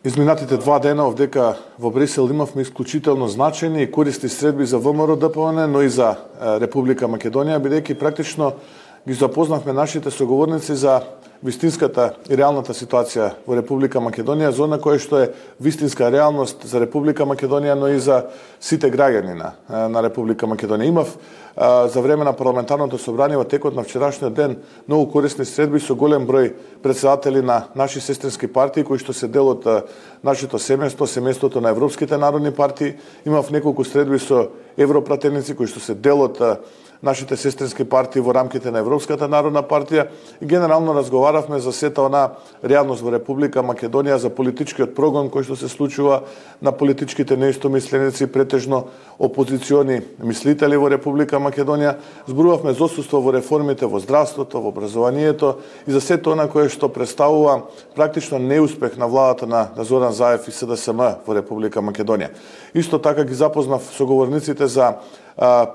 Изминатите 2 дена овдека во Брисел имавме исклучително значајни и користни средби за ВМРО-ДПМН, но и за Република Македонија, бидејќи практично ги запознавме нашите соговорници за вистинската и реалната ситуација во Република Македонија, за она кое што е вистинска реалност за Република Македонија, но и за сите граѓани на Република Македонија. Имав за време на парламентарното собрание во текот на вчерашниот ден многу корисни средби со голем број претседатели на наши сестрински партии кои што се дел од нашето семејство, семејството на европските народни партии. Имав неколку средби со европратеници кои што се дел од нашите сестрински партии во рамките на Европската народна партија и генерално разговаравме за сета она реалност во Република Македонија, за политичкиот прогон кој што се случува на политичките неистомисленици, претежно опозициони мислители во Република Македонија. Зборувавме за отсуство во реформите во здравството, во образованието и за сето она кое што представува практично неуспех на владата на Зоран Заев и СДСМ во Република Македонија. Исто така ги запознав соговорниците за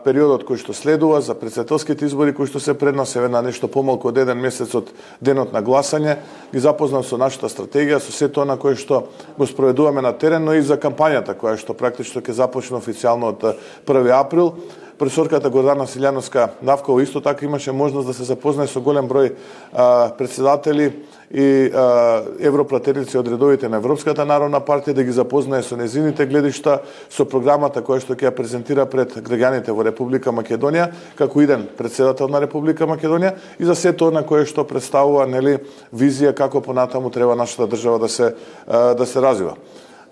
периодот кој што следува, за претседателските избори кои што се пред нас, еве на нешто помалку од 1 месец од денот на гласање, ги запознав со нашата стратегија, со сето она кое што го спроведуваме на терен, но и за кампањата која што практично ќе започне официјално од 1 април. Професорката Гордана Силјановска-Навкова исто така имаше можност да се запознае со голем број претседатели и европратеници од редовите на Европската народна партија, да ги запознае со незините гледишта, со програмата која што ќе ја презентира пред граѓаните во Република Македонија, како иден претседател на Република Македонија и за сето на кое што представува визија како понатаму треба нашата држава да се развива.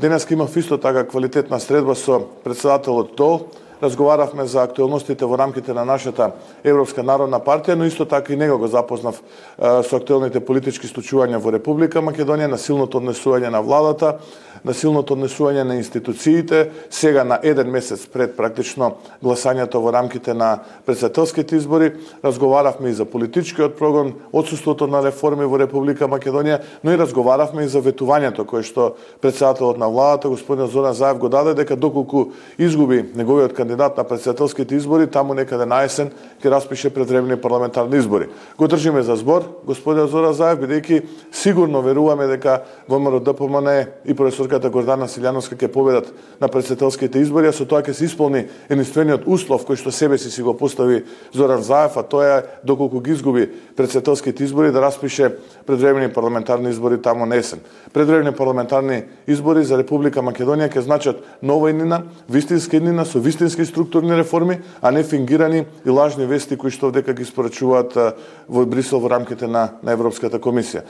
Денеска имав исто така квалитетна средба со претседателот Дол. Разговаравме за актуелностите во рамките на нашата Европска народна партија, но исто така и него го запознав со актуелните политички случувања во Република Македонија, насилното однесување на владата, насилното однесување на институциите, сега на 1 месец пред практично гласањето во рамките на претседателските избори. Разговаравме и за политичкиот прогон, отсуството на реформи во Република Македонија, но и разговаравме и за ветувањето кое што претседателот на владата, господин Зоран Заев, го даде дека доколку изгуби неговиот кандидат на претседателските избори, таму некаде на есен ќе распише предвремени парламентарни избори. Го држиме за збор господин Зоран Заев, бидејќи сигурно веруваме дека ВМРО-ДПМН и професорката Гордана Силјановска ќе победат на претседателските избори, а со тоа ќе се исполни единствениот услов кој што себе си го постави Зоран Заев, а тоа е доколку ги изгуби претседателските избори да распише предвремени парламентарни избори таму на есен. Предвремени парламентарни избори за Република Македонија ќе значат нова иднина, вистинска иднина со вистински структурни реформи, а не фингирани и лажни вести кои што дека ги спорачуваат во Брисел во рамките на Европската комисија.